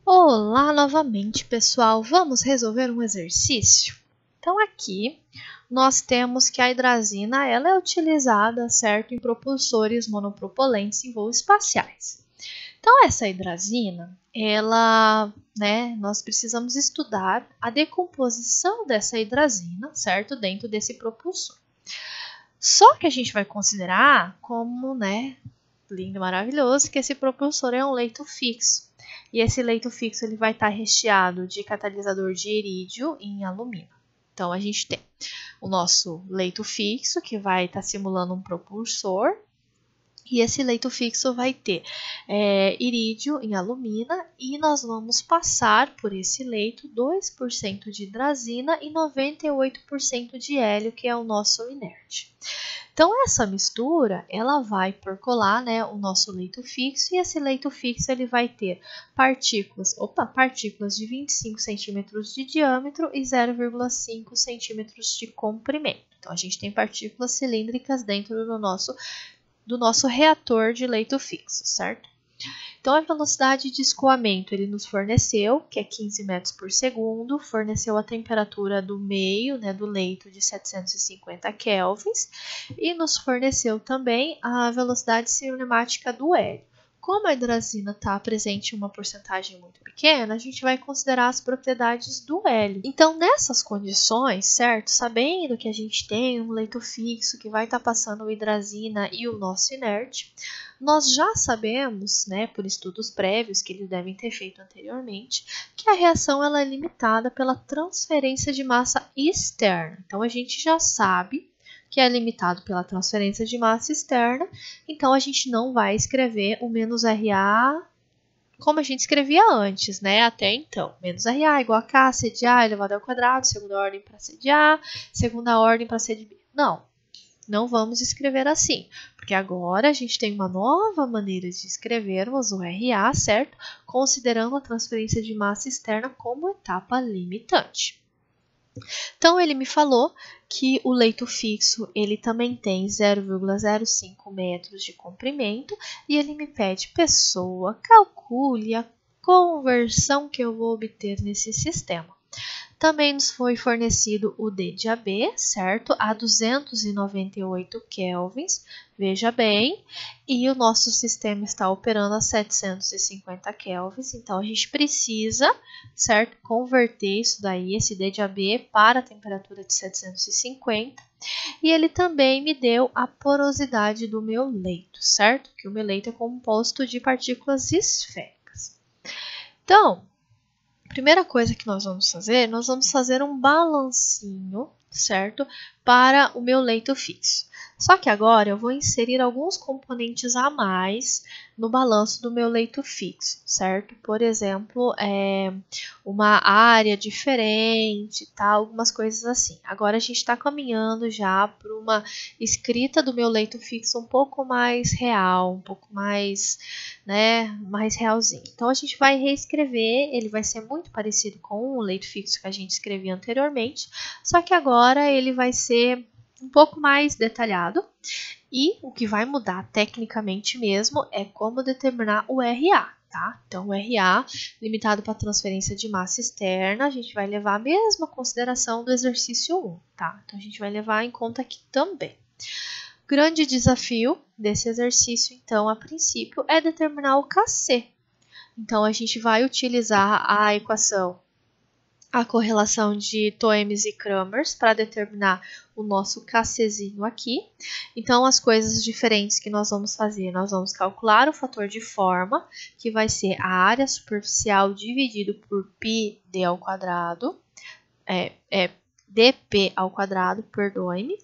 Olá novamente, pessoal. Vamos resolver um exercício? Então aqui nós temos que a hidrazina ela é utilizada, certo, em propulsores monopropelentes em voos espaciais. Então essa hidrazina, nós precisamos estudar a decomposição dessa hidrazina, certo, dentro desse propulsor. Só que a gente vai considerar como, lindo, maravilhoso, que esse propulsor é um leito fixo. E esse leito fixo ele vai estar recheado de catalisador de irídio em alumínio. Então, a gente tem o nosso leito fixo, que vai estar simulando um propulsor. E esse leito fixo vai ter irídio em alumina e nós vamos passar por esse leito 2% de hidrazina e 98% de hélio, que é o nosso inerte. Então, essa mistura, ela vai percolar, o nosso leito fixo, e esse leito fixo ele vai ter partículas de 25 centímetros de diâmetro e 0,5 centímetros de comprimento. Então, a gente tem partículas cilíndricas dentro do nosso reator de leito fixo, certo? Então, a velocidade de escoamento ele nos forneceu, que é 15 metros por segundo, forneceu a temperatura do meio, do leito de 750 kelvins, e nos forneceu também a velocidade cinemática do hélio. Como a hidrazina está presente em uma porcentagem muito pequena, a gente vai considerar as propriedades do hélio. Então, nessas condições, certo? Sabendo que a gente tem um leito fixo que vai estar passando a hidrazina e o nosso inerte, nós já sabemos, por estudos prévios que eles devem ter feito anteriormente, que a reação ela é limitada pela transferência de massa externa. Então, a gente já sabe que é limitado pela transferência de massa externa, então a gente não vai escrever o menos RA como a gente escrevia antes, até então. Menos RA igual a K, C de A elevado ao quadrado, segunda ordem para C de A, segunda ordem para C de B. Não vamos escrever assim, porque agora a gente tem uma nova maneira de escrevermos o RA, certo? Considerando a transferência de massa externa como etapa limitante. Então, ele me falou que o leito fixo ele também tem 0,05 metros de comprimento e ele me pede, pessoa, calcule a conversão que eu vou obter nesse sistema. Também nos foi fornecido o D de AB, certo? A 298 kelvins, veja bem, e o nosso sistema está operando a 750 kelvins, então a gente precisa, certo, converter isso daí, esse D de AB, para a temperatura de 750, e ele também me deu a porosidade do meu leito, certo? Que o meu leito é composto de partículas esféricas. Então, a primeira coisa que nós vamos fazer um balancinho, certo? Para o meu leito fixo. Só que agora eu vou inserir alguns componentes a mais no balanço do meu leito fixo, certo? Por exemplo, uma área diferente, algumas coisas assim. Agora a gente está caminhando já para uma escrita do meu leito fixo um pouco mais real, um pouco mais, mais realzinho. Então a gente vai reescrever, ele vai ser muito parecido com o leito fixo que a gente escrevia anteriormente, só que agora ele vai ser um pouco mais detalhado, e o que vai mudar tecnicamente mesmo é como determinar o RA, tá? Então, o RA, limitado para transferência de massa externa, a gente vai levar a mesma consideração do exercício 1, tá? Então, a gente vai levar em conta aqui também. O grande desafio desse exercício, então, a princípio, é determinar o KC. Então, a gente vai utilizar a equação, a correlação de Toems e Kramers para determinar o nosso KCzinho aqui. Então, as coisas diferentes que nós vamos fazer, nós vamos calcular o fator de forma, que vai ser a área superficial dividido por πd ao quadrado, dp ao quadrado, perdoe-me.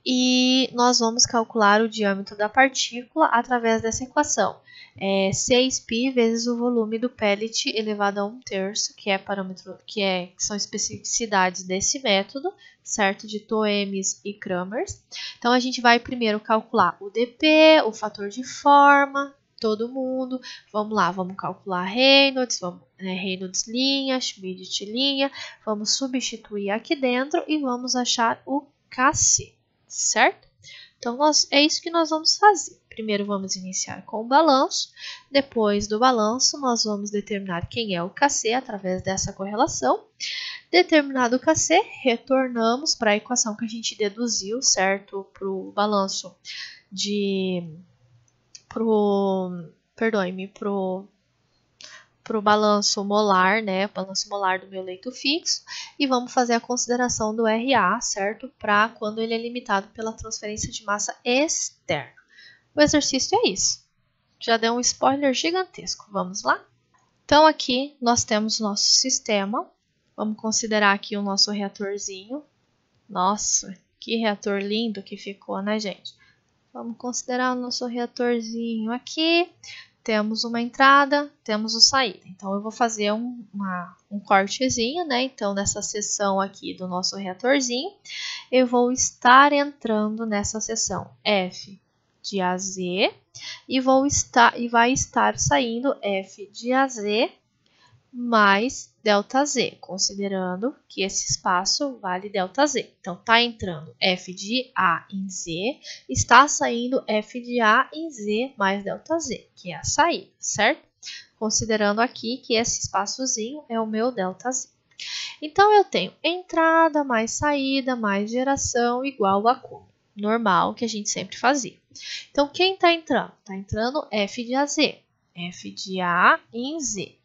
E nós vamos calcular o diâmetro da partícula através dessa equação. 6π vezes o volume do pellet elevado a 1/3, que é parâmetro, que são especificidades desse método, certo? De Toems e Kramers. Então, a gente vai primeiro calcular o dp, o fator de forma, todo mundo. Vamos lá, vamos calcular Reynolds, Reynolds linha, Schmidt linha. Vamos substituir aqui dentro e vamos achar o KC, certo? Então, é isso que nós vamos fazer. Primeiro vamos iniciar com o balanço, depois do balanço nós vamos determinar quem é o KC através dessa correlação. Determinado o KC, retornamos para a equação que a gente deduziu, certo? Para o balanço pro balanço molar, né? Balanço molar do meu leito fixo. E vamos fazer a consideração do RA, certo? Para quando ele é limitado pela transferência de massa externa. O exercício é isso. Já deu um spoiler gigantesco. Vamos lá? Então, aqui nós temos nosso sistema. Vamos considerar aqui o nosso reatorzinho. Nossa, que reator lindo que ficou, né, gente? Vamos considerar o nosso reatorzinho aqui. Temos uma entrada, temos o saída. Então, eu vou fazer um cortezinho, né? Então, nessa seção aqui do nosso reatorzinho, eu vou estar entrando nessa seção F de AZ e vai estar saindo F de AZ mais ΔZ, considerando que esse espaço vale ΔZ. Então, está entrando F de A em Z, está saindo F de A em Z mais ΔZ, que é a saída, certo? Considerando aqui que esse espaçozinho é o meu ΔZ. Então, eu tenho entrada mais saída mais geração igual a acúmulo. Normal, que a gente sempre fazia. Então, quem está entrando? Está entrando F de AZ, F de A em Z.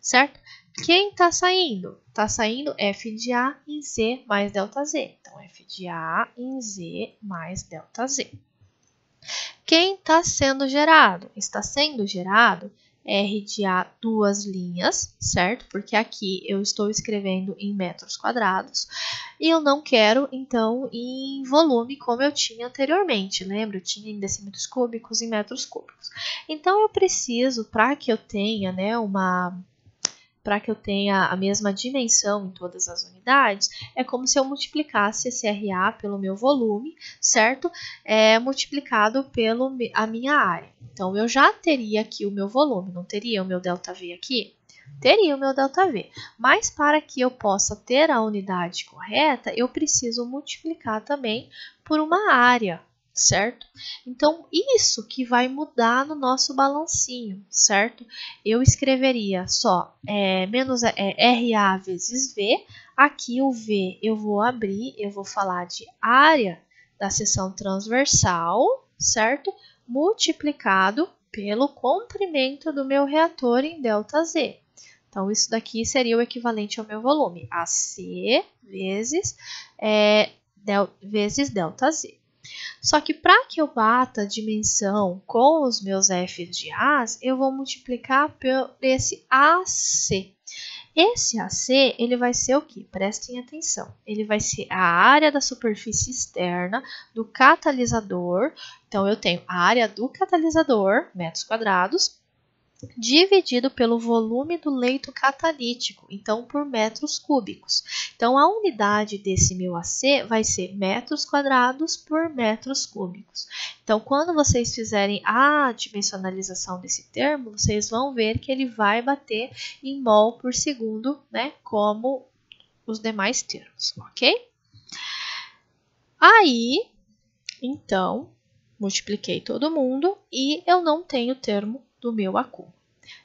Certo? Quem está saindo? Está saindo F de A em Z mais ΔZ. Então, F de A em Z mais ΔZ. Quem está sendo gerado? Está sendo gerado R de A duas linhas, certo? Porque aqui eu estou escrevendo em metros quadrados e eu não quero, então, em volume como eu tinha anteriormente. Lembra? Eu tinha em decímetros cúbicos e metros cúbicos. Então, eu preciso, para que eu tenha, né, para que eu tenha a mesma dimensão em todas as unidades, é como se eu multiplicasse esse RA pelo meu volume, certo? Multiplicado pela a minha área. Então, eu já teria aqui o meu volume, não teria o meu ΔV aqui? Teria o meu ΔV, mas para que eu possa ter a unidade correta, eu preciso multiplicar também por uma área, certo? Então, isso que vai mudar no nosso balancinho, certo? Eu escreveria só RA vezes V. Aqui o V eu vou abrir, eu vou falar de área da seção transversal, certo? Multiplicado pelo comprimento do meu reator em ΔZ. Então, isso daqui seria o equivalente ao meu volume, AC vezes ΔZ. Só que para que eu bata a dimensão com os meus F's de A's, eu vou multiplicar por esse AC. Esse AC, ele vai ser o quê? Prestem atenção. Ele vai ser a área da superfície externa do catalisador. Então, eu tenho a área do catalisador, metros quadrados, dividido pelo volume do leito catalítico, então por metros cúbicos. Então, a unidade desse meu AC vai ser metros quadrados por metros cúbicos. Então, quando vocês fizerem a dimensionalização desse termo, vocês vão ver que ele vai bater em mol por segundo, né, como os demais termos, ok? Aí, então, multipliquei todo mundo e eu não tenho o termo do meu acúmulo.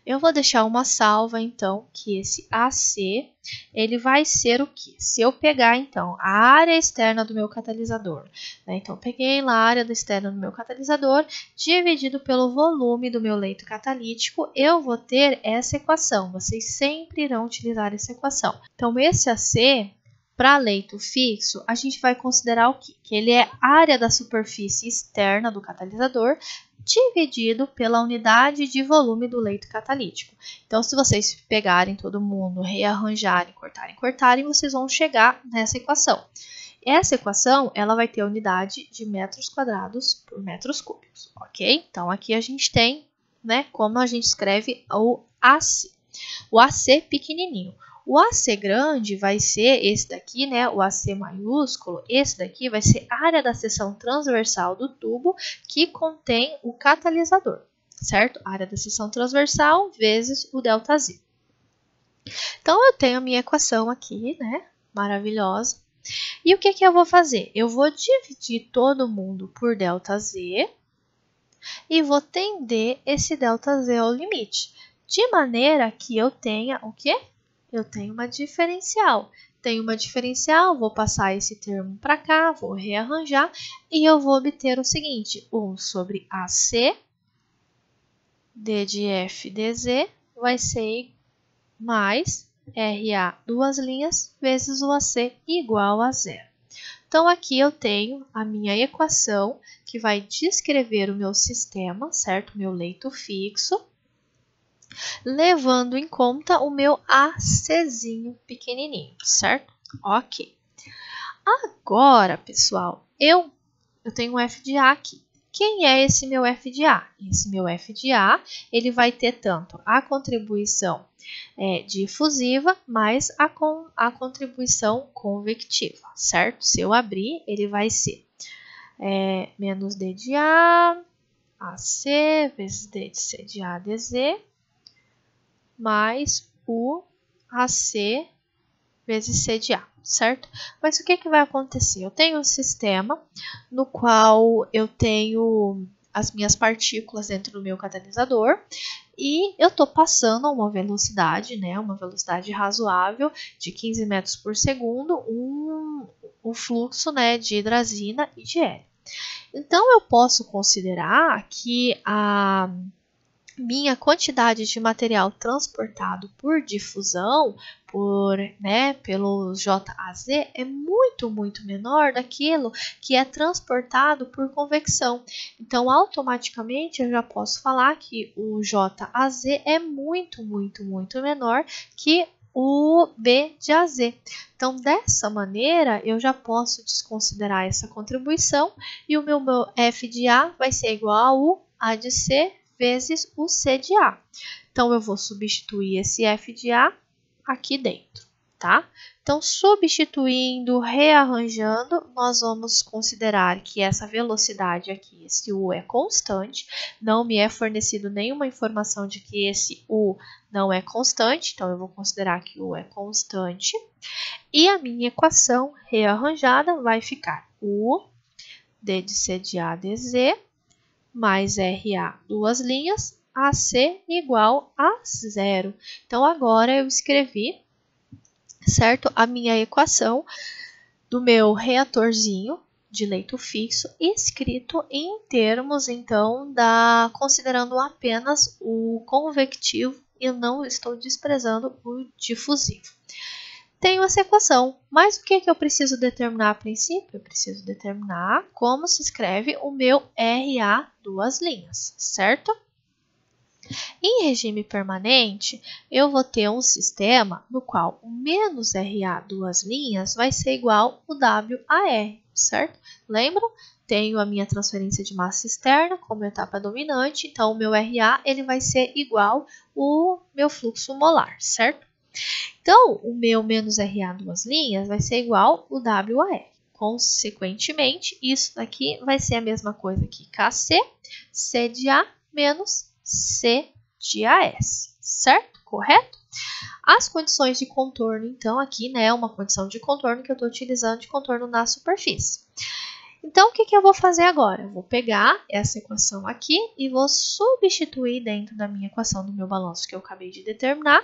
Eu vou deixar uma salva, então, que esse AC, ele vai ser o quê? Se eu pegar, então, a área externa do meu catalisador, né? Então, eu peguei lá a área externa do meu catalisador, dividido pelo volume do meu leito catalítico, eu vou ter essa equação. Vocês sempre irão utilizar essa equação. Então, esse AC, para leito fixo, a gente vai considerar o quê? Que ele é a área da superfície externa do catalisador, dividido pela unidade de volume do leito catalítico. Então, se vocês pegarem todo mundo, rearranjarem, cortarem, vocês vão chegar nessa equação. Essa equação, ela vai ter a unidade de metros quadrados por metros cúbicos, ok? Então, aqui a gente tem, né, como a gente escreve o AC. O AC pequenininho. O AC grande vai ser esse daqui, né? O AC maiúsculo, esse daqui vai ser a área da seção transversal do tubo que contém o catalisador, certo? A área da seção transversal vezes o ΔZ. Então, eu tenho a minha equação aqui, né? Maravilhosa. E o que eu vou fazer? Eu vou dividir todo mundo por ΔZ. e vou tender esse ΔZ ao limite, de maneira que eu tenha o quê? Eu tenho uma diferencial. Tenho uma diferencial, vou passar esse termo para cá, vou rearranjar e eu vou obter o seguinte, 1 sobre AC D de F dz vai ser mais RA duas linhas vezes o AC igual a zero. Então, aqui eu tenho a minha equação que vai descrever o meu sistema, certo? Meu leito fixo, levando em conta o meu ACzinho pequenininho, certo? Ok. Agora, pessoal, eu tenho um F de A aqui. Quem é esse meu F de A? Esse meu F de A, ele vai ter tanto a contribuição difusiva mais a contribuição convectiva, certo? Se eu abrir, ele vai ser menos D de A, AC, vezes D de C de A, dz, mais o AC vezes C de A, certo? Mas o que vai acontecer? Eu tenho um sistema no qual eu tenho as minhas partículas dentro do meu catalisador e eu estou passando a uma velocidade, né, uma velocidade razoável de 15 metros por segundo, um fluxo, né, de hidrazina e de hélio. Então, eu posso considerar que a minha quantidade de material transportado por difusão, pelo JAZ, é muito, muito menor daquilo que é transportado por convecção. Então, automaticamente, eu já posso falar que o JAZ é muito, muito, muito menor que o B de AZ. Então, dessa maneira, eu já posso desconsiderar essa contribuição e o meu F de A vai ser igual ao A de C vezes o C de A. Então, eu vou substituir esse F de A aqui dentro, tá? Então, substituindo, rearranjando, nós vamos considerar que essa velocidade aqui, esse U é constante, não me é fornecido nenhuma informação de que esse U não é constante, então eu vou considerar que U é constante. E a minha equação rearranjada vai ficar U D de C de A dz mais RA duas linhas, AC igual a zero. Então, agora eu escrevi, certo, a minha equação do meu reatorzinho de leito fixo, escrito em termos, então, considerando apenas o convectivo e não estou desprezando o difusivo. Tenho essa equação, mas o que eu preciso determinar a princípio? Eu preciso determinar como se escreve o meu RA duas linhas, certo? Em regime permanente, eu vou ter um sistema no qual o menos RA duas linhas vai ser igual ao WAR, certo? Lembram? Tenho a minha transferência de massa externa como etapa dominante, então o meu RA ele vai ser igual ao meu fluxo molar, certo? Então, o meu menos RA duas linhas vai ser igual ao WAR. Consequentemente, isso daqui vai ser a mesma coisa que KC, C de A menos C de AS, certo? Correto? As condições de contorno, então, aqui, né, uma condição de contorno que eu estou utilizando de contorno na superfície. Então, o que eu vou fazer agora? Eu vou pegar essa equação aqui e vou substituir dentro da minha equação do meu balanço que eu acabei de determinar.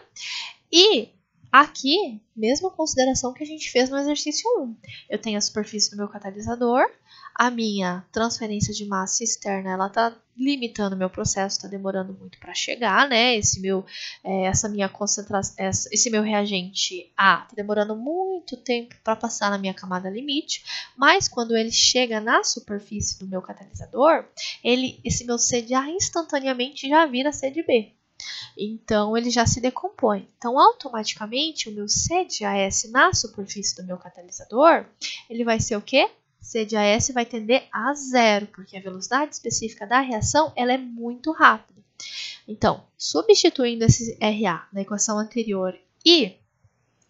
E aqui, mesma consideração que a gente fez no exercício 1. Eu tenho a superfície do meu catalisador, a minha transferência de massa externa, ela está limitando o meu processo, está demorando muito para chegar, né? Esse meu reagente A está demorando muito tempo para passar na minha camada limite, mas quando ele chega na superfície do meu catalisador, esse meu C de A instantaneamente já vira C de B. Então, ele já se decompõe. Então, automaticamente, o meu C de AS na superfície do meu catalisador, ele vai ser o quê? C de AS vai tender a zero, porque a velocidade específica da reação ela é muito rápida. Então, substituindo esse RA na equação anterior e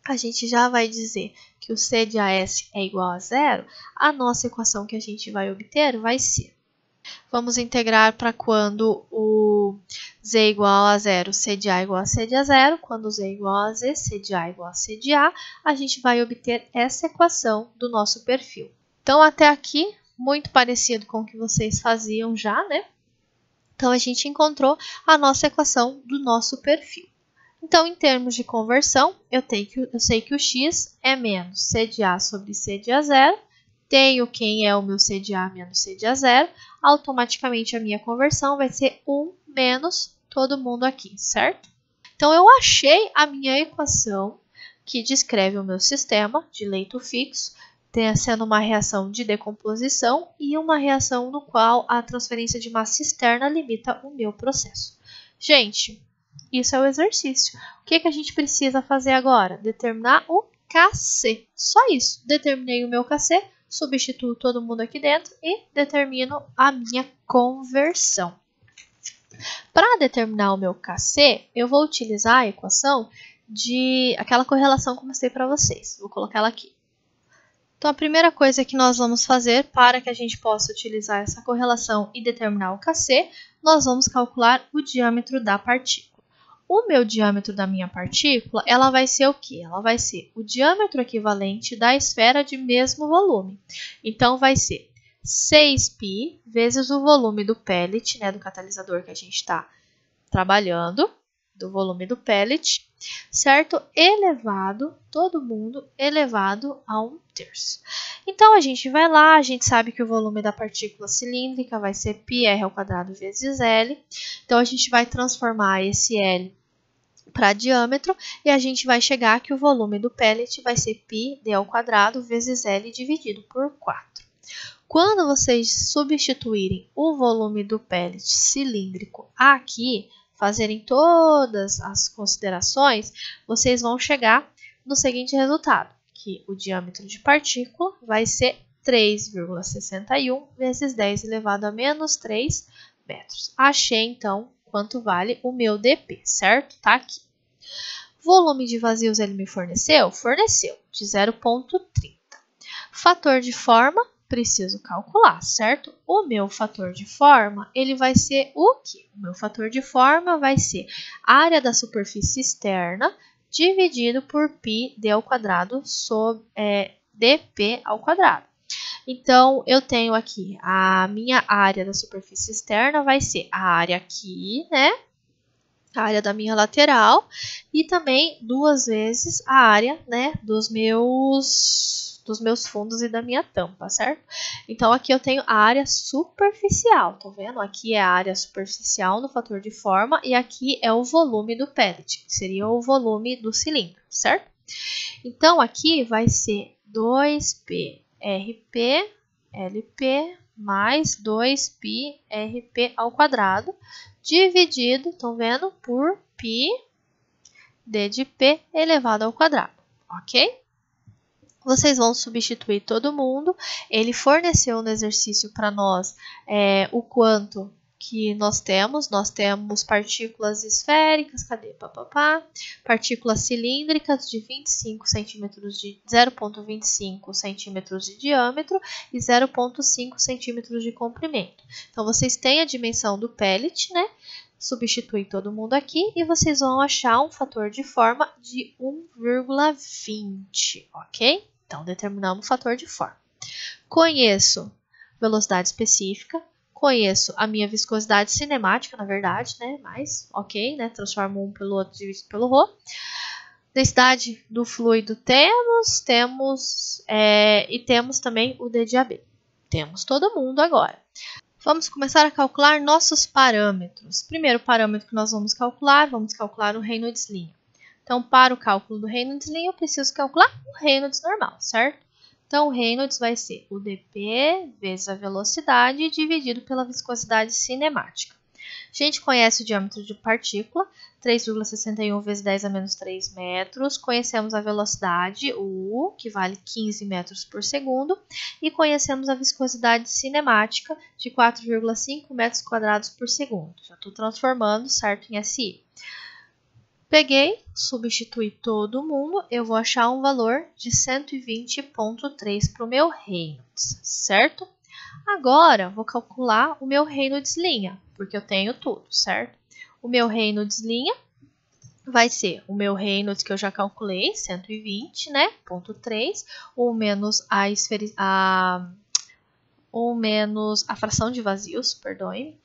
a gente já vai dizer que o C de AS é igual a zero, a nossa equação que a gente vai obter vai ser. Vamos integrar para quando o Z é igual a zero, C de A igual a C de A zero. Quando Z é igual a Z, C de A igual a C de A, a gente vai obter essa equação do nosso perfil. Então, até aqui, muito parecido com o que vocês faziam já, né? Então, a gente encontrou a nossa equação do nosso perfil. Então, em termos de conversão, eu sei que o x é menos c de a sobre c de a zero. Tenho quem é o meu c de a menos c de a zero. Automaticamente, a minha conversão vai ser 1 menos todo mundo aqui, certo? Então, eu achei a minha equação que descreve o meu sistema de leito fixo, sendo uma reação de decomposição e uma reação no qual a transferência de massa externa limita o meu processo. Gente, isso é o exercício. O que a gente precisa fazer agora? Determinar o Kc. Só isso. Determinei o meu Kc, substituo todo mundo aqui dentro e determino a minha conversão. Para determinar o meu Kc, eu vou utilizar a equação de aquela correlação que eu mostrei para vocês. Vou colocar ela aqui. Então, a primeira coisa que nós vamos fazer para que a gente possa utilizar essa correlação e determinar o Kc, nós vamos calcular o diâmetro da partícula. O meu diâmetro da minha partícula, ela vai ser o quê? Ela vai ser o diâmetro equivalente da esfera de mesmo volume. Então, vai ser 6π vezes o volume do pellet, né, do catalisador que a gente está trabalhando, do volume do pellet, certo? Elevado, todo mundo, elevado a 1/3. Então, a gente vai lá, a gente sabe que o volume da partícula cilíndrica vai ser πr² vezes L. Então, a gente vai transformar esse L para diâmetro e a gente vai chegar que o volume do pellet vai ser πd² vezes L dividido por 4. Quando vocês substituírem o volume do pellet cilíndrico aqui, fazerem todas as considerações, vocês vão chegar no seguinte resultado, que o diâmetro de partícula vai ser 3,61 vezes 10 elevado a menos 3 metros. Achei, então, quanto vale o meu dp, certo? Tá aqui. Volume de vazios ele me forneceu? Forneceu, de 0,30. Fator de forma, preciso calcular, certo? O meu fator de forma, ele vai ser o quê? O meu fator de forma vai ser a área da superfície externa dividido por πd² sobre dp². Então, eu tenho aqui a minha área da superfície externa vai ser a área aqui, né? A área da minha lateral e também 2 vezes a área, né, dos meus fundos e da minha tampa, certo? Então, aqui eu tenho a área superficial, tá vendo? Aqui é a área superficial no fator de forma e aqui é o volume do pellet, que seria o volume do cilindro, certo? Então, aqui vai ser 2π RP LP mais 2π RP² dividido, estão vendo, por π d de p elevado ao quadrado, ok? Vocês vão substituir todo mundo. Ele forneceu no exercício para nós o quanto que nós temos. Nós temos partículas esféricas, cadê? Partículas cilíndricas de 25 centímetros de 0,25 centímetros de diâmetro e 0,5 centímetros de comprimento. Então, vocês têm a dimensão do pellet, né? Substitui todo mundo aqui e vocês vão achar um fator de forma de 1,20, ok? Então, determinamos o fator de forma. Conheço velocidade específica, conheço a minha viscosidade cinemática, na verdade, né? Mas, ok, né? Transformo um pelo outro dividido pelo ρ. Densidade do fluido temos e temos também o d de AB. Temos todo mundo agora. Vamos começar a calcular nossos parâmetros. Primeiro parâmetro que nós vamos calcular o Reynolds-linha. Então, para o cálculo do Reynolds-linha, eu preciso calcular o Reynolds normal, certo? Então, o Reynolds vai ser o dp vezes a velocidade dividido pela viscosidade cinemática. A gente conhece o diâmetro de partícula, 3,61 vezes 10 a menos 3 metros. Conhecemos a velocidade, U, que vale 15 metros por segundo. E conhecemos a viscosidade cinemática, de 4,5 metros quadrados por segundo. Já estou transformando, certo, em SI. Peguei, substituí todo mundo, eu vou achar um valor de 120,3 para o meu Reynolds, certo? Agora, vou calcular o meu Reynolds-linha, porque eu tenho tudo, certo? O meu Reynolds-linha vai ser o meu Reynolds que eu já calculei, 120, né? 0,3, ou menos 1 menos a fração de vazios, perdoe-me,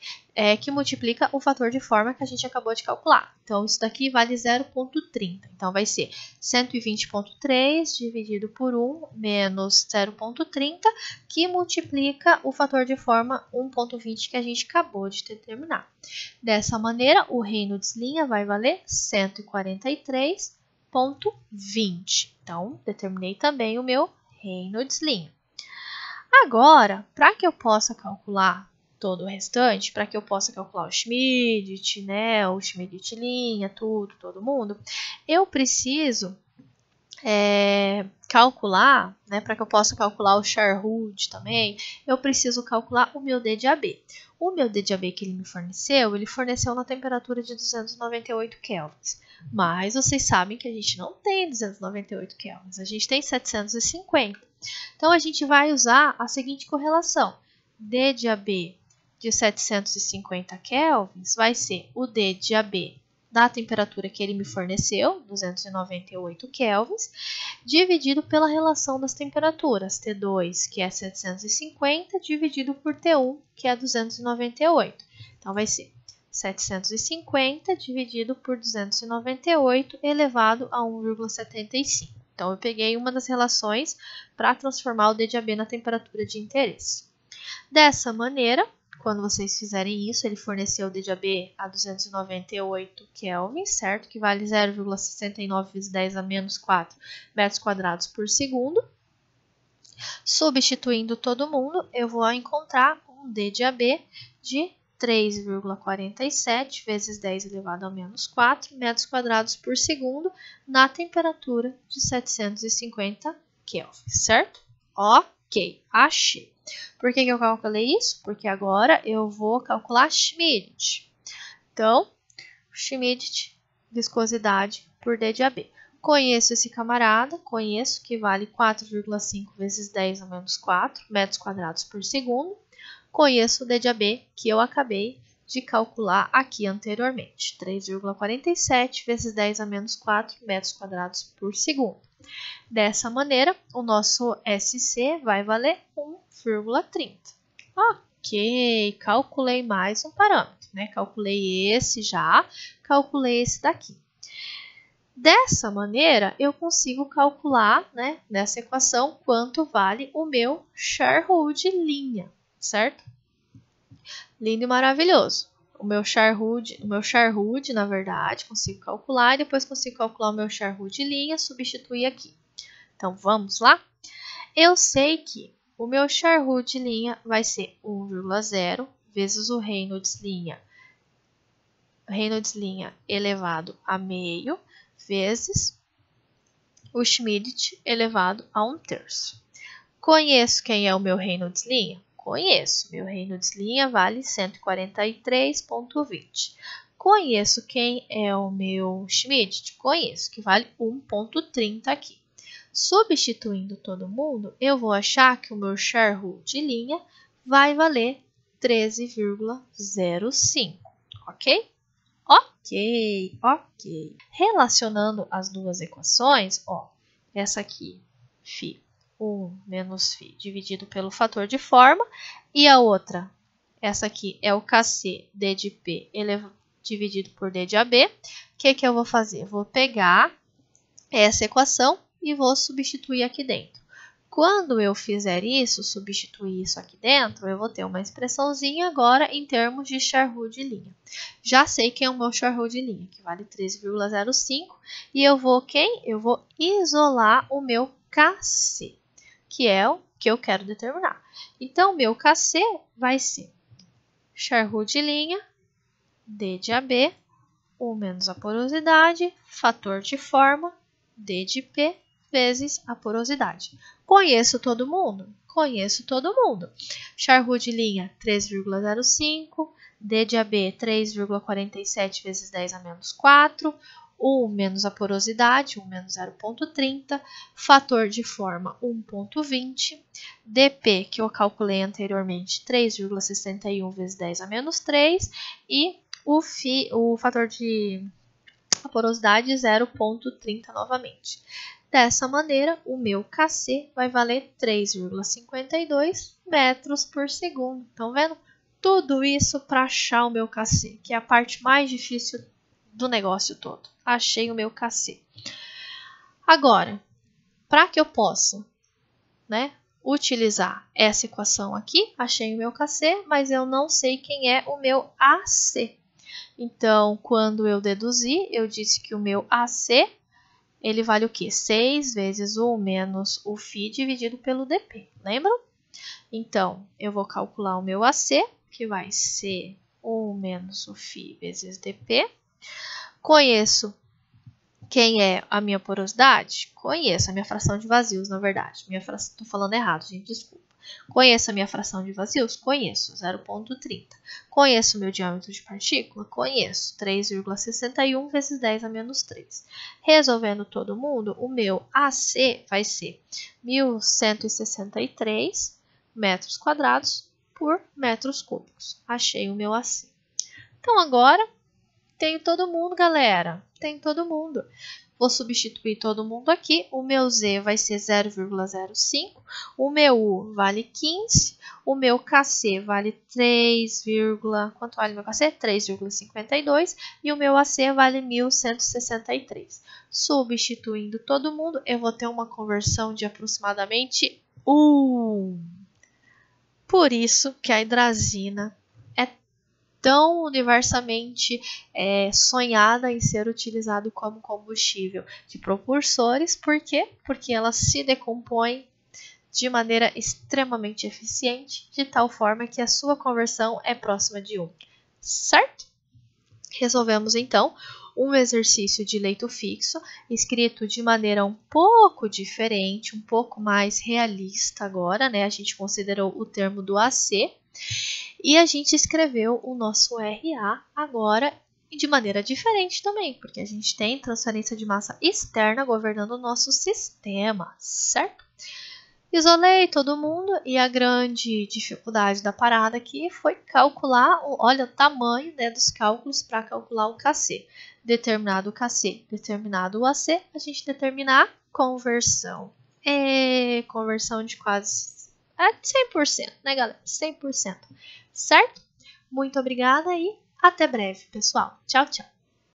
que multiplica o fator de forma que a gente acabou de calcular. Então, isso daqui vale 0,30. Então, vai ser 120,3 dividido por 1 menos 0,30, que multiplica o fator de forma 1,20 que a gente acabou de determinar. Dessa maneira, o Reynolds linha vai valer 143,20. Então, determinei também o meu Reynolds linha. Agora, para que eu possa calcular todo o restante, para que eu possa calcular o Schmidt, né, o Schmidt linha, tudo, todo mundo, eu preciso calcular, né, para que eu possa calcular o Charhood também, eu preciso calcular o meu D de AB. O meu D de AB que ele forneceu na temperatura de 298 kelvins. Mas vocês sabem que a gente não tem 298 kelvins, a gente tem 750. Então, a gente vai usar a seguinte correlação. D de AB de 750 kelvins vai ser o D de AB da temperatura que ele me forneceu, 298 kelvins, dividido pela relação das temperaturas, T2, que é 750, dividido por T1, que é 298. Então, vai ser 750 dividido por 298 elevado a 1,75. Então, eu peguei uma das relações para transformar o D de AB na temperatura de interesse. Dessa maneira, quando vocês fizerem isso, ele forneceu o D de AB a 298 Kelvin, certo? Que vale 0,69 vezes 10 a menos 4 metros quadrados por segundo. Substituindo todo mundo, eu vou encontrar um D de AB de 3,47 vezes 10 elevado a menos 4 metros quadrados por segundo na temperatura de 750 Kelvin, certo? Ok, achei. Por que eu calculei isso? Porque agora eu vou calcular Schmidt. Então, Schmidt, viscosidade por D de AB. Conheço esse camarada, conheço que vale 4,5 vezes 10 a menos 4 metros quadrados por segundo. Conheço o D de AB que eu acabei de calcular aqui anteriormente, 3,47 vezes 10 a menos 4 metros quadrados por segundo. Dessa maneira, o nosso SC vai valer 1,30. Ok, calculei mais um parâmetro, né? Calculei esse já, calculei esse daqui. Dessa maneira, eu consigo calcular, né, nessa equação, quanto vale o meu Charhoud linha, certo? Lindo e maravilhoso. O meu Charhoud, na verdade, consigo calcular e depois consigo calcular o meu Charhoud linha, substituir aqui. Então, vamos lá? Eu sei que o meu Charhoud linha vai ser 1,0 vezes o Reynolds linha elevado a meio vezes o Schmidt elevado a 1/3. Conheço quem é o meu Reynolds linha? Conheço. Meu Reynolds linha vale 143,20. Conheço quem é o meu Schmidt? Conheço, que vale 1,30 aqui. Substituindo todo mundo, eu vou achar que o meu Charhoud linha vai valer 13,05, ok? Ok. Relacionando as duas equações, essa aqui, φ1 menos φ dividido pelo fator de forma, e a outra, essa aqui é o Kc D de P dividido por D de AB. O que eu vou fazer? Vou pegar essa equação e vou substituir aqui dentro. Quando eu fizer isso, substituir isso aqui dentro, eu vou ter uma expressãozinha agora em termos de Charhoud linha. Já sei quem é o meu Charhoud linha, que vale 13,05. E eu vou Eu vou isolar o meu Kc, que é o que eu quero determinar. Então, meu Kc vai ser Charhoud linha, D de AB, 1 menos a porosidade, fator de forma, D de P, vezes a porosidade. Conheço todo mundo? Conheço todo mundo. Charhoud linha 3,05, D de AB 3,47 vezes 10 a menos 4, 1 menos a porosidade, 1 menos 0,30, fator de forma 1,20, dP, que eu calculei anteriormente, 3,61 vezes 10 a menos 3, e o fator de a porosidade 0,30 novamente. Dessa maneira, o meu KC vai valer 3,52 metros por segundo. Estão vendo? Tudo isso para achar o meu KC, que é a parte mais difícil do negócio todo. Achei o meu KC. Agora, para que eu possa, né, utilizar essa equação aqui, achei o meu KC, mas eu não sei quem é o meu AC. Então, quando eu deduzir, eu disse que o meu AC, ele vale o quê? 6 vezes 1 menos o φ dividido pelo dp, lembram? Então, eu vou calcular o meu AC, que vai ser 1 menos o φ vezes dp. Conheço quem é a minha porosidade? Conheço a minha fração de vazios, na verdade. Estou falando errado, gente, desculpa. Conheço a minha fração de vazios? Conheço, 0,30. Conheço o meu diâmetro de partícula? Conheço, 3,61 vezes 10 a menos 3. Resolvendo todo mundo, o meu AC vai ser 1.163 metros quadrados por metros cúbicos. Achei o meu AC. Então, agora, tenho todo mundo, galera. Tem todo mundo. Vou substituir todo mundo aqui. O meu Z vai ser 0,05. O meu U vale 15. O meu KC vale 3, quanto vale o meu KC? 3,52. E o meu AC vale 1.163. Substituindo todo mundo, eu vou ter uma conversão de aproximadamente 1. Por isso que a hidrazina tão universalmente sonhada em ser utilizado como combustível de propulsores. Por quê? Porque ela se decompõe de maneira extremamente eficiente, de tal forma que a sua conversão é próxima de 1. Certo? Resolvemos, então, um exercício de leito fixo, escrito de maneira um pouco diferente, um pouco mais realista agora, né? A gente considerou o termo do AC. E a gente escreveu o nosso RA agora de maneira diferente também, porque a gente tem transferência de massa externa governando o nosso sistema, certo? Isolei todo mundo e a grande dificuldade da parada aqui foi calcular, olha, o tamanho, né, dos cálculos para calcular o KC. Determinado o KC, determinado o AC, a gente determinar a conversão. Conversão de quase 100%, né, galera? 100%. Certo? Muito obrigada e até breve, pessoal. Tchau, tchau.